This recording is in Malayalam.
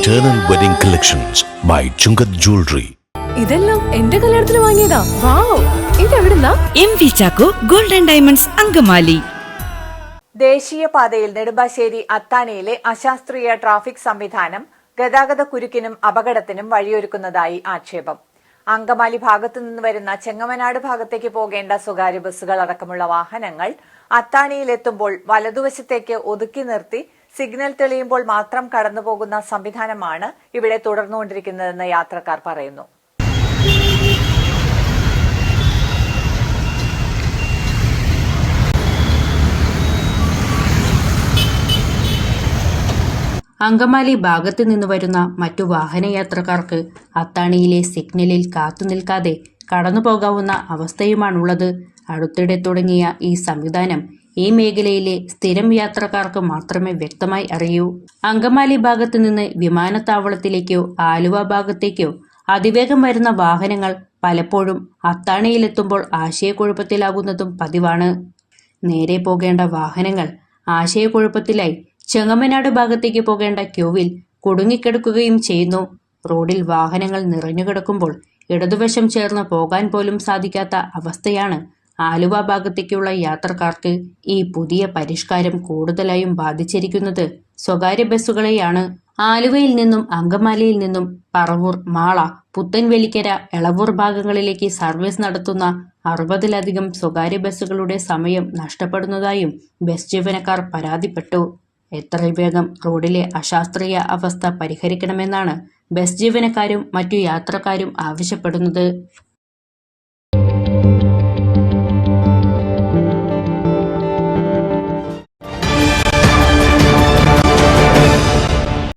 Eternal Wedding Collections by Chungat Jewelry. ഇതെല്ലാം എന്റെ കല്യാണത്തിന് വാങ്ങിയതാ. വാവ്, ഇതെവിടുന്നാ? MV Chacko golden diamonds Angamaly. ദേശീയപാതയിൽ നെടുമ്പാശ്ശേരി അത്താണിയിലെ അശാസ്ത്രീയ ട്രാഫിക് സംവിധാനം ഗതാഗത കുരുക്കിനും അപകടത്തിനും വഴിയൊരുക്കുന്നതായി ആക്ഷേപം. അങ്കമാലി ഭാഗത്തുനിന്ന് വരുന്ന ചെങ്ങമനാട് ഭാഗത്തേക്ക് പോകേണ്ട സ്വകാര്യ ബസ്സുകൾ അടക്കമുള്ള വാഹനങ്ങൾ അത്താണിയിലെത്തുമ്പോൾ വലതുവശത്തേക്ക് ഒതുക്കി നിർത്തി സിഗ്നൽ തെളിയുമ്പോൾ മാത്രം കടന്നുപോകുന്ന സംവിധാനമാണ് ഇവിടെ തുടർന്നുകൊണ്ടിരിക്കുന്നതെന്ന് യാത്രക്കാർ പറയുന്നു. അങ്കമാലി ഭാഗത്ത് നിന്ന് വരുന്ന മറ്റു വാഹനയാത്രക്കാർക്ക് അത്താണിയിലെ സിഗ്നലിൽ കാത്തുനിൽക്കാതെ കടന്നുപോകാവുന്ന അവസ്ഥയുമാണുള്ളത്. അടുത്തിടെ തുടങ്ങിയ ഈ സംവിധാനം ഈ മേഖലയിലെ സ്ഥിരം യാത്രക്കാർക്ക് മാത്രമേ വ്യക്തമായി അറിയൂ. അങ്കമാലി ഭാഗത്ത് നിന്ന് വിമാനത്താവളത്തിലേക്കോ ആലുവ ഭാഗത്തേക്കോ അതിവേഗം വരുന്ന വാഹനങ്ങൾ പലപ്പോഴും അത്താണിയിലെത്തുമ്പോൾ ആശയക്കുഴപ്പത്തിലാകുന്നതും പതിവാണ്. നേരെ പോകേണ്ട വാഹനങ്ങൾ ആശയക്കുഴപ്പത്തിലായി ചെങ്ങമനാട് ഭാഗത്തേക്ക് പോകേണ്ട ക്യൂവിൽ കുടുങ്ങിക്കിടക്കുകയും ചെയ്യുന്നു. റോഡിൽ വാഹനങ്ങൾ നിറഞ്ഞുകിടക്കുമ്പോൾ ഇടതുവശം ചേർന്ന് പോകാൻ പോലും സാധിക്കാത്ത അവസ്ഥയാണ് ആലുവ ഭാഗത്തേക്കുള്ള യാത്രക്കാർക്ക്. ഈ പുതിയ പരിഷ്കാരം കൂടുതലായും ബാധിച്ചിരിക്കുന്നത് സ്വകാര്യ ബസ്സുകളെയാണ്. ആലുവയിൽ നിന്നും അങ്കമാലിയിൽ നിന്നും പറവൂർ, മാള, പുത്തൻവെലിക്കര, എളവൂർ ഭാഗങ്ങളിലേക്ക് സർവീസ് നടത്തുന്ന 60-ലധികം സ്വകാര്യ ബസ്സുകളുടെ സമയം നഷ്ടപ്പെടുന്നതായും ബസ് ജീവനക്കാർ പരാതിപ്പെട്ടു. എത്രയും വേഗം റോഡിലെ അശാസ്ത്രീയ അവസ്ഥ പരിഹരിക്കണമെന്നാണ് ബസ് ജീവനക്കാരും മറ്റു യാത്രക്കാരും ആവശ്യപ്പെടുന്നത്.